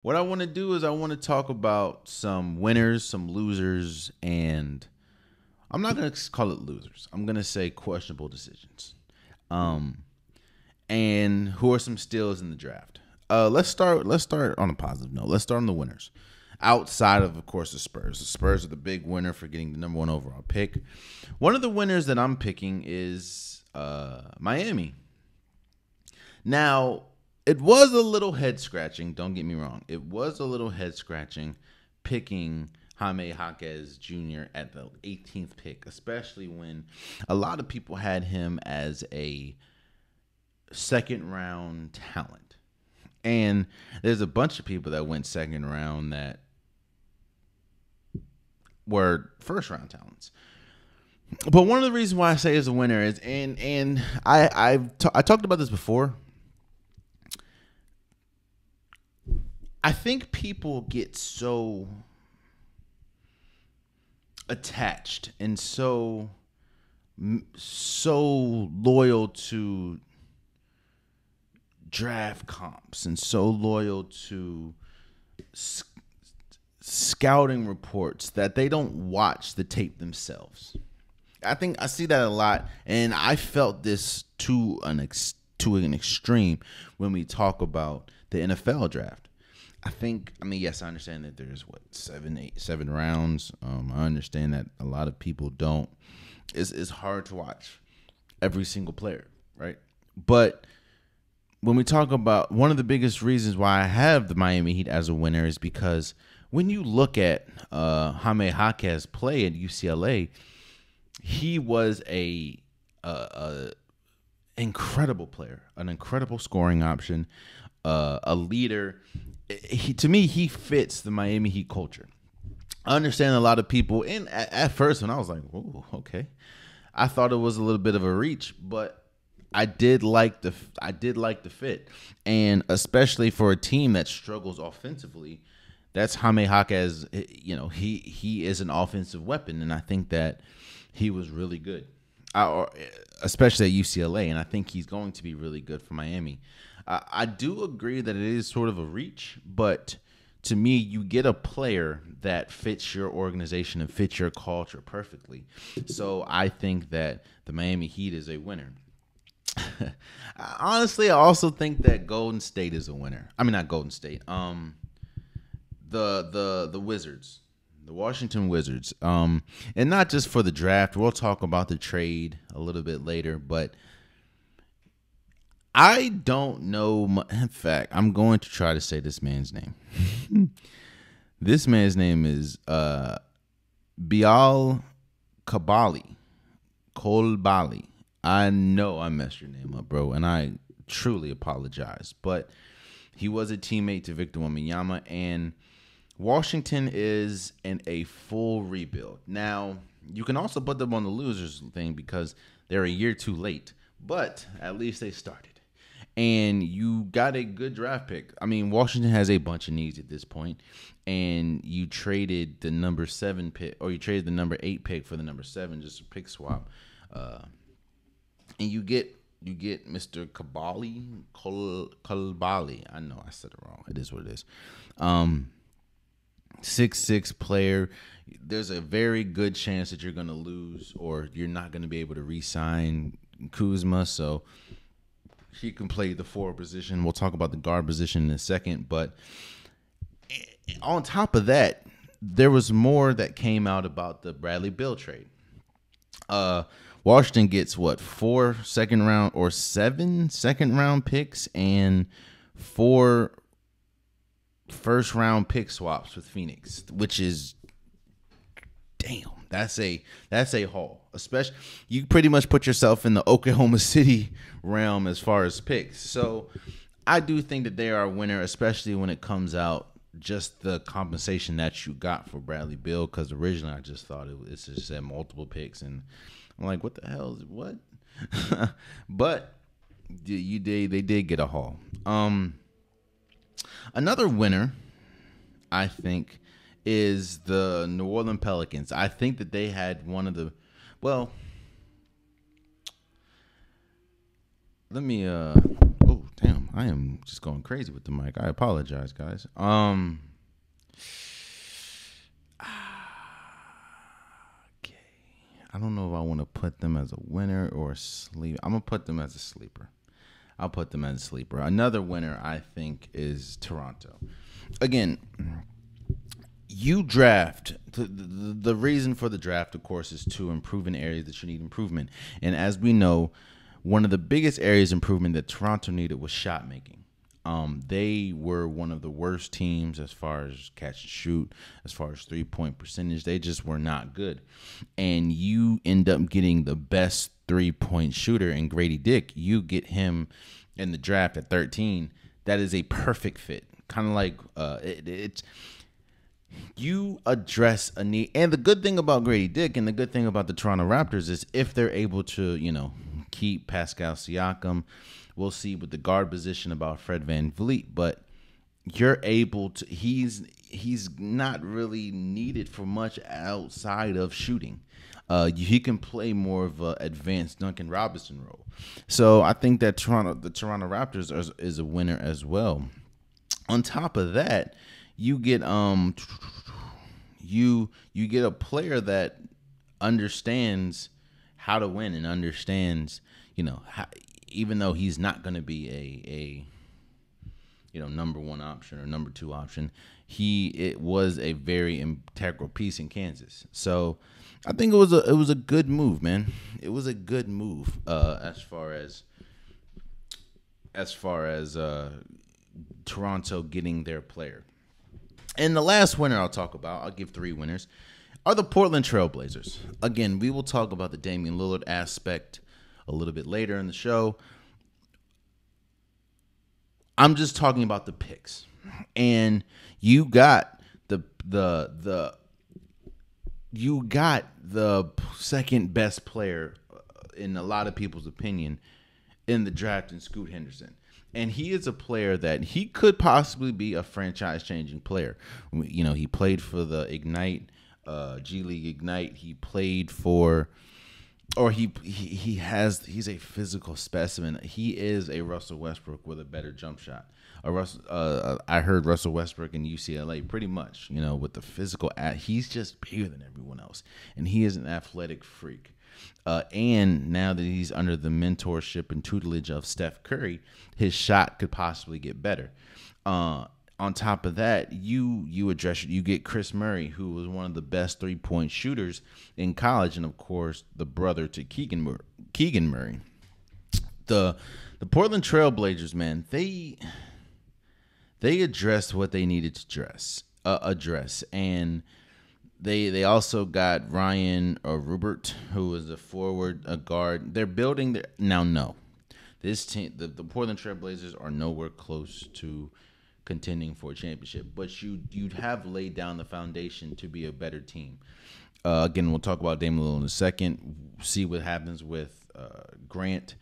What I want to do is I want to talk about some winners, some losers, and I'm not going to call it losers. I'm going to say questionable decisions. Um, and who are some steals in the draft? Let's start on a positive note. Let's start on the winners. Outside of course, the Spurs. The Spurs are the big winner for getting the number one overall pick. One of the winners that I'm picking is Miami. Now, it was a little head scratching. Don't get me wrong. It was a little head scratching picking Jaime Jaquez Jr. at the 18th pick, especially when a lot of people had him as a second round talent. And there's a bunch of people that went second round that were first round talents. But one of the reasons why I say is a winner is, and I talked about this before. I think people get so attached and so loyal to draft comps and so loyal to scouting reports that they don't watch the tape themselves. I think I see that a lot, and I felt this to an extreme when we talk about the NFL draft. I mean, yes, I understand that there's seven rounds. I understand that a lot of people don't. It's hard to watch every single player, right? But when we talk about one of the biggest reasons why I have the Miami Heat as a winner is because when you look at Jaime Jaquez play at UCLA, he was a incredible player, an incredible scoring option, a leader. To me, he fits the Miami Heat culture. I understand a lot of people, and at first when I was like, "Oh, okay," I thought it was a little bit of a reach, but I did like the fit, and especially for a team that struggles offensively, that's Jaime Jaquez. He is an offensive weapon, and I think that he was really good, especially at UCLA, and I think he's going to be really good for Miami. I do agree that it is sort of a reach, but to me, you get a player that fits your organization and fits your culture perfectly. So I think that the Miami Heat is a winner. Honestly, I also think that Golden State is a winner. I mean, not Golden State. The Wizards, the Washington Wizards. And not just for the draft. We'll talk about the trade a little bit later, but I don't know. In fact, I'm going to try to say this man's name. This man's name is Bial Kabali. Kolbali. I know I messed your name up, bro, and I truly apologize. But he was a teammate to Victor Wembanyama, and Washington is in a full rebuild. Now, you can also put them on the losers thing because they're a year too late, but at least they started. And you got a good draft pick. I mean, Washington has a bunch of needs at this point, and you traded the number 7 pick, or you traded the number 8 pick for the number 7, just a pick swap. And you get Mr. Kalbali. I know I said it wrong. It is what it is. 6'6" player. There's a very good chance that you're going to lose, or you're not going to be able to re-sign Kuzma. So he can play the forward position. We'll talk about the guard position in a second. But on top of that, there was more that came out about the Bradley Beal trade. Washington gets 4 second round or 7 second round picks and 4 first round pick swaps with Phoenix, which is damn. That's a haul. Especially, you pretty much put yourself in the Oklahoma City realm as far as picks. So I do think that they are a winner, especially when it comes out just the compensation that you got for Bradley Beal. Because originally I just thought it just said multiple picks, and I'm like, what the hell is it? What? But they did get a haul. Another winner, I think, is the New Orleans Pelicans. I think that they had one of the, well, let me, oh, damn. I am just going crazy with the mic. I apologize, guys. Okay. I don't know if I want to put them as a winner or a sleeper. I'm gonna put them as a sleeper. I'll put them as a sleeper. Another winner, I think, is Toronto. Again, you draft. The reason for the draft, of course, is to improve in areas that you need improvement. And as we know, one of the biggest areas of improvement that Toronto needed was shot making. They were one of the worst teams as far as catch and shoot, as far as 3-point percentage. They just were not good. And you end up getting the best 3-point shooter in Grady Dick. You get him in the draft at 13. That is a perfect fit. Kind of like you address a need. And the good thing about Grady Dick and the good thing about the Toronto Raptors is if they're able to, keep Pascal Siakam. We'll see with the guard position about Fred VanVleet, but you're able to. He's not really needed for much outside of shooting. He can play more of an advanced Duncan Robinson role. So I think that the Toronto Raptors is a winner as well. On top of that, you get you get a player that understands how to win and understands, how, even though he's not going to be a number one option or number two option, it was a very integral piece in Kansas. So I think it was a good move, man. It was a good move as far as Toronto getting their player. And the last winner I'll talk about, I'll give 3 winners, are the Portland Trailblazers. Again, we will talk about the Damian Lillard aspect a little bit later in the show. I'm just talking about the picks. And you got the second best player in a lot of people's opinion in the draft in Scoot Henderson. And he is a player that he could possibly be a franchise-changing player. He played for the Ignite, G League Ignite. He played for, or he's a physical specimen. He is a Russell Westbrook with a better jump shot. I heard Russell Westbrook in UCLA pretty much, with the physical. He's just bigger than everyone else, and he is an athletic freak. And now that he's under the mentorship and tutelage of Steph Curry, his shot could possibly get better. On top of that, you get Chris Murray, who was one of the best 3-point shooters in college, and of course the brother to Keegan Murray. The Portland Trailblazers, man, they addressed what they needed to address, and They also got Ryan Rupert, who was a forward, a guard. They're building this team. The Portland Trailblazers are nowhere close to contending for a championship, but you'd have laid down the foundation to be a better team. Again, we'll talk about Damian Lillard in a second. See what happens with Grant.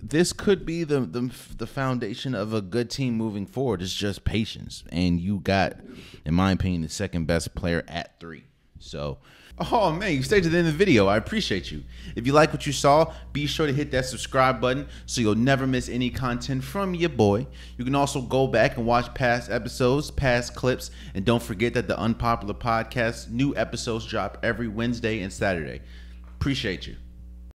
This could be the foundation of a good team moving forward. It's just patience. And you got, in my opinion, the second best player at 3. So, oh man, you stayed to the end of the video. I appreciate you. If you like what you saw, be sure to hit that subscribe button so you'll never miss any content from your boy. You can also go back and watch past episodes, past clips, and don't forget that the Unpopular Podcast, new episodes drop every Wednesday and Saturday. Appreciate you.